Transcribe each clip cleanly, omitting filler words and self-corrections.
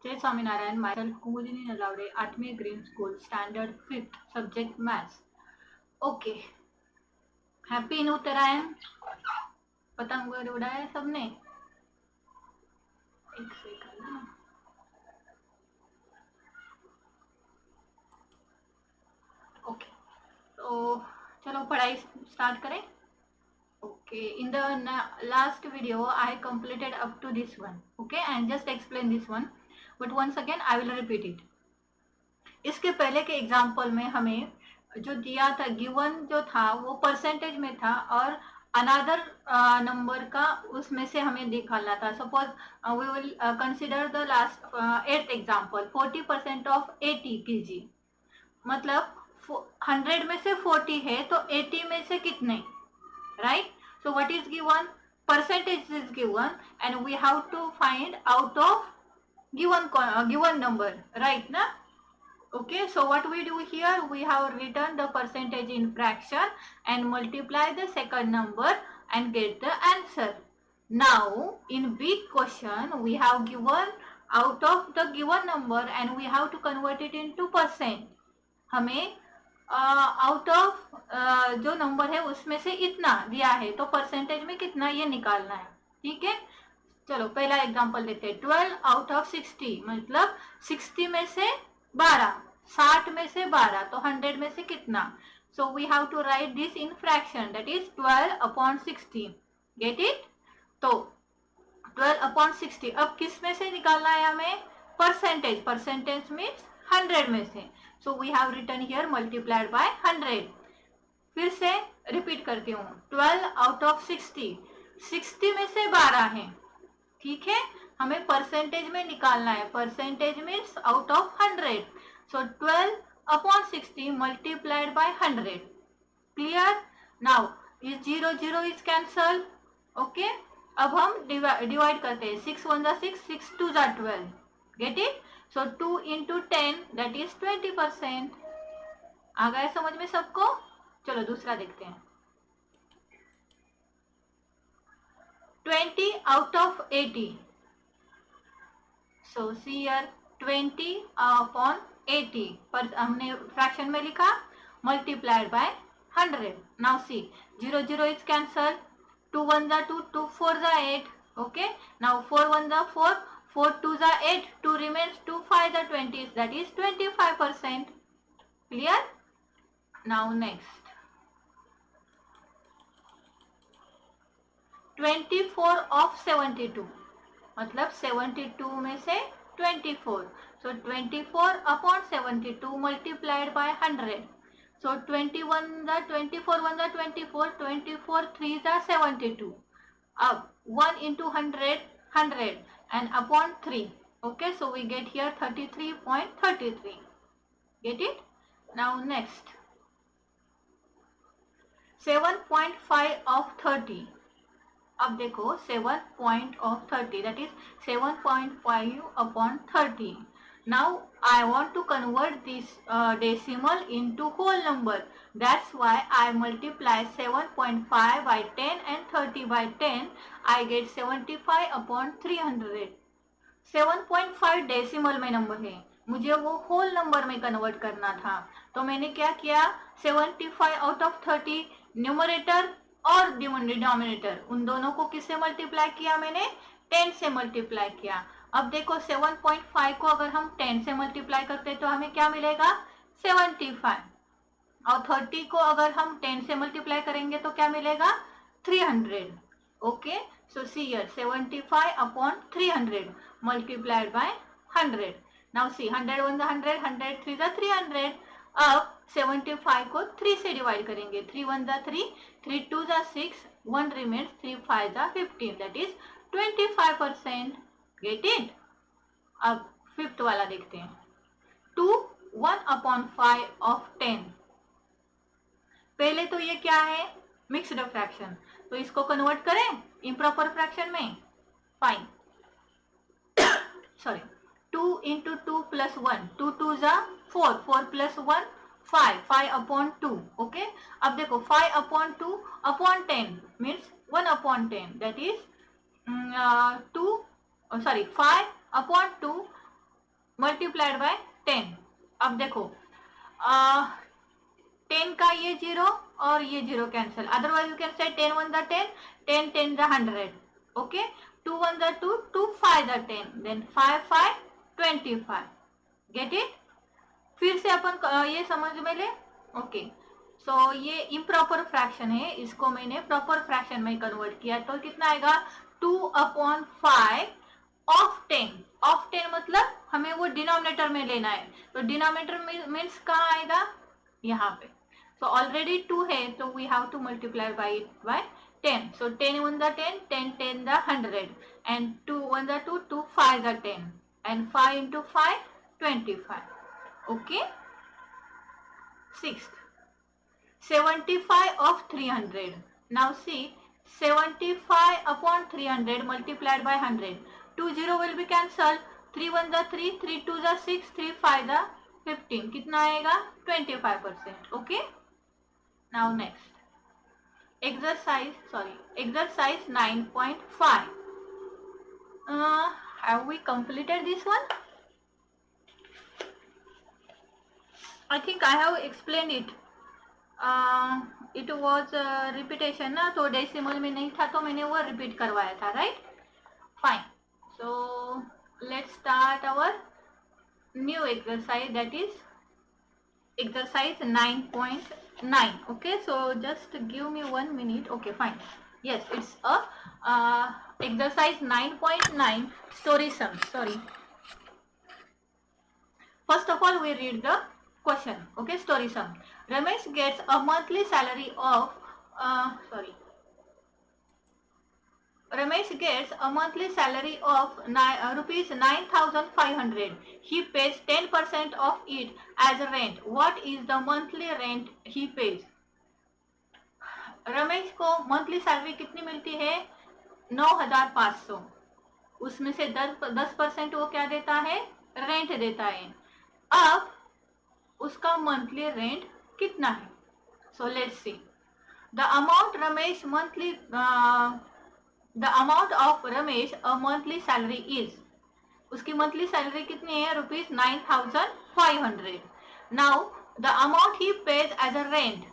जय Swaminarayan. Myself Kumudini Nalawade, Atmi Green School, Standard 5th, Subject Maths. Okay. Happy new Uttarayan. पतंग वगैरह उड़ाया सबने? एक सेकंड ना. ओके, तो चलो पढ़ाई स्टार्ट करें. Okay, in the last video I completed up to this one, okay, and just explain this one, but once again I will repeat it. इसके पहले के एग्जाम्पल में हमें जो दिया था, गिवन जो था वो परसेंटेज में था और अनदर नंबर का उसमें से हमें निकालना था. Suppose we will consider the last 8th example. 40% of 80 kg, मतलब 100 में से 40 है तो 80 में से कितने, right? So what is given? Percentage is given and we have to find out of given number, right? Na? Okay, so what we do here, we have written the percentage in fraction and multiply the second number and get the answer. Now in big question we have given out of the given number and we have to convert it into percent. हमें out of जो number है उसमें से इतना दिया है तो percentage में कितना ये निकालना है. ठीक है, चलो पहला एग्जांपल देते हैं. 12 आउट ऑफ 60, मतलब 60 में से 12, 60 में से 12 तो 100 में से कितना. So we have to write this in fraction, that is 12 upon 60. Get it? तो 12 अपॉन 60 अब किस में से निकालना है हमें? परसेंटेज. परसेंटेज मीन्स 100 में से. So we have written here multiplied by 100. फिर से रिपीट करती हूँ. 12 आउट ऑफ 60, 60 में से 12 है. ठीक है, हमें परसेंटेज में निकालना है. Percentage means out of 100. So 12 upon 60 multiplied by 100. Clear? Now इस 0 0 इज कैंसल. ओके, अब हम डिवाइड करते हैं. 6 1 जा 6, 6 2 जा 12. Get it? So 2 into 10 that is 20%. आ गया समझ में सबको? चलो दूसरा देखते हैं. 20 out of 80. So see here 20 upon 80 पर हमने फ्रैक्शन में लिखा, multiplied by 100. Now see 0 0 is cancel. 2 1 जा 2, 2 4 जा 8. ओके, नाउ 4 1 जा 4, 4 2 जा 8, 2 remains, 2 5 जा 20, that is 25%. Clear? Now next. 24 of 72, मतलब 72 में से 24. So 24 upon 72 multiplied by 100. So 21 जा 24, 1 जा 24, 24 3 जा 72. अब 1 into 100, 100 and upon 3. Okay, so we get here 33.33. Get it? Now next. 7.5 of 30. अब देखो 7 point of 30, that is 7.5 upon 30. Now I want to convert this decimal into whole number. That's why I multiply 7.5 by 10 and 30 by 10. I get 75 upon 300. 7.5 decimal में number है, मुझे वो whole number में convert करना था. तो मैंने क्या किया? 75 आउट ऑफ 30 न्यूमरेटर और डिनोमिनेटर उन दोनों को किससे मल्टीप्लाई किया? मैंने 10 से मल्टीप्लाई किया. अब देखो 7.5 को अगर हम 10 से मल्टीप्लाई करते तो हमें क्या मिलेगा? 75. और 30 को अगर हम 10 से मल्टीप्लाई करेंगे तो क्या मिलेगा? 300. Okay, so see here 75 upon 300 multiplied by 100. Now see 100 1 100, 100 3 जा 300. अब 75 को 3 से डिवाइड करेंगे. 3 1 जा 3, 3 2 जा 6, 1 remains, 3 5 जा 15, that is 25%. Get it? अब फिफ्थ वाला देखते हैं. 2 1 upon 5 of 10. पहले तो ये क्या है? Mixed fraction. तो इसको कन्वर्ट करें इम्प्रॉपर फ्रैक्शन में. Fine, sorry. 2 into 2 plus 1, 2 2 जा 4, 4 plus 1 5, 5 upon 2. ओके, अब देखो 5 upon 2 upon 10 means 1 upon 10, that is 2 sorry 5 upon 2 multiplied by 10। अब देखो 10 का ये 0 और ये 0 cancel, otherwise you can say 10 1 the 10, 10 10 the 100, okay, 2 1 the 2, 2 5 the 10, then 5 5 25, get it. फिर से अपन ये समझ में ले, ओके। सो ये इम्प्रॉपर फ्रैक्शन है, इसको मैंने प्रॉपर फ्रैक्शन में कन्वर्ट किया, तो कितना आएगा 2/5 ऑफ 10। ऑफ 10 मतलब हमें वो डिनोमिनेटर में लेना है, तो डिनोमिनेटर मीन्स कहाँ आएगा, यहाँ पे। सो ऑलरेडी 2 है, तो we have to multiply by it by 10। So 10 1 the 10, 10 10 the 100, and 2 1 the 2, 2 5 the 10, and 5 into 5 25, okay। Sixth, 75 of 300. Now see, 75 upon 300 multiplied by 100. 2 0 will be cancelled. 3 1 the 3, 3 2 the 6, 3 5 the 15. कितना आएगा 25%, okay। Now next, exercise 9.5. Have we completed this one? I think I have explained it. It was repetition ना, तो decimal में नहीं था, तो मैंने वो रिपीट करवाया था, right. Fine, so let's start our new exercise, that is exercise 9.9, okay। So just give me 1 minute, okay, fine। Yes, it's a exercise 9.9 story sum, sorry। First of all we read the question, okay। Story sum: Ramesh gets a monthly salary of Ramesh gets a monthly salary of rupees 9,500. He pays 10% of it as rent. What is the monthly rent he pays? Ramesh को monthly salary कितनी मिलती है 9,500, उसमें से 10% वो क्या देता है, रेंट देता है। अब उसका मंथली रेंट कितना है, so let's see. The amount Ramesh monthly The amount of Ramesh a monthly salary is, उसकी मंथली सैलरी कितनी है, rupees 9,500। Now the amount he pays as a rent,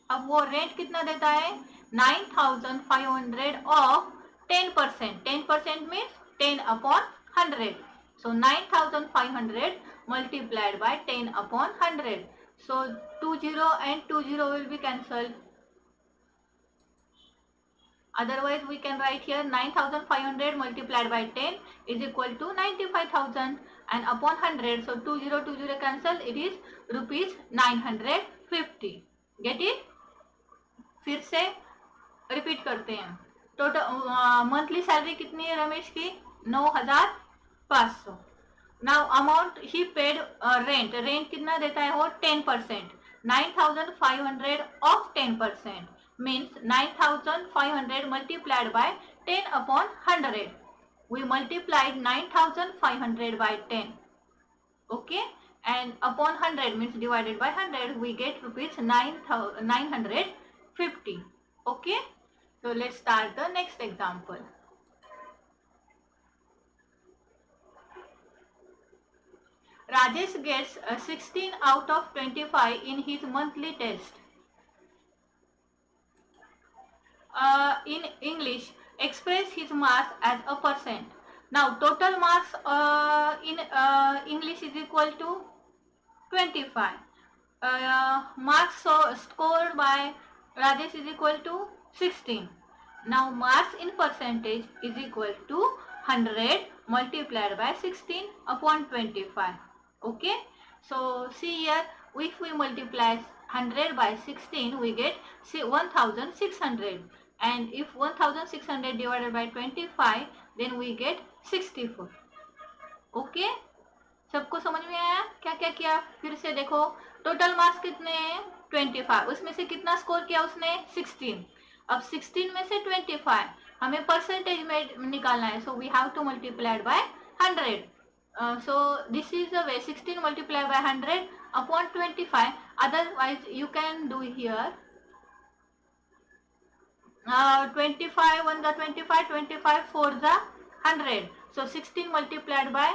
अब वो रेंट कितना देता है 9,500 of 10%, 10% means 10/100, so 9,500 multiplied by 10/100, so 20 and 20 will be cancelled, otherwise we can write here 9,500 multiplied by 10 is equal to 95,000 and upon 100, so 20 cancel, it is rupees 950, get it। फिर से repeat करते हैं, total monthly salary कितनी है रमेश की 9,500। Now amount ही paid rent, rent कितना देता है वो 10%, 9,500 of 10% means 9,500 multiplied by 10/100. We multiplied 9,500 by 10, okay, and upon 100 means divided by 100, we get rupees 950, okay। So let's start the next example. Rajesh gets 16 out of 25 in his monthly test. In English, express his marks as a percent. Now total marks in English is equal to 25. Marks scored by Rajesh is equal to 16. Now marks in percentage is equal to 100 multiplied by 16 upon 25. Okay, so see here, if we multiply 100 by 16, we get 1,600, and if 1,600 divided by 25, then we get 64. Okay, सबको समझ में आया क्या क्या किया, फिर से देखो। टोटल मार्क्स कितने हैं 25, उसमें से कितना स्कोर किया उसने 16। अब 16 में से 25 हमें परसेंटेज में निकालना है, so we have to multiplied by 100। So this is the way, 16 multiplied by 100 upon 25, otherwise you can do here 25 1 the 25, 25 4 the 100, so 16 multiplied by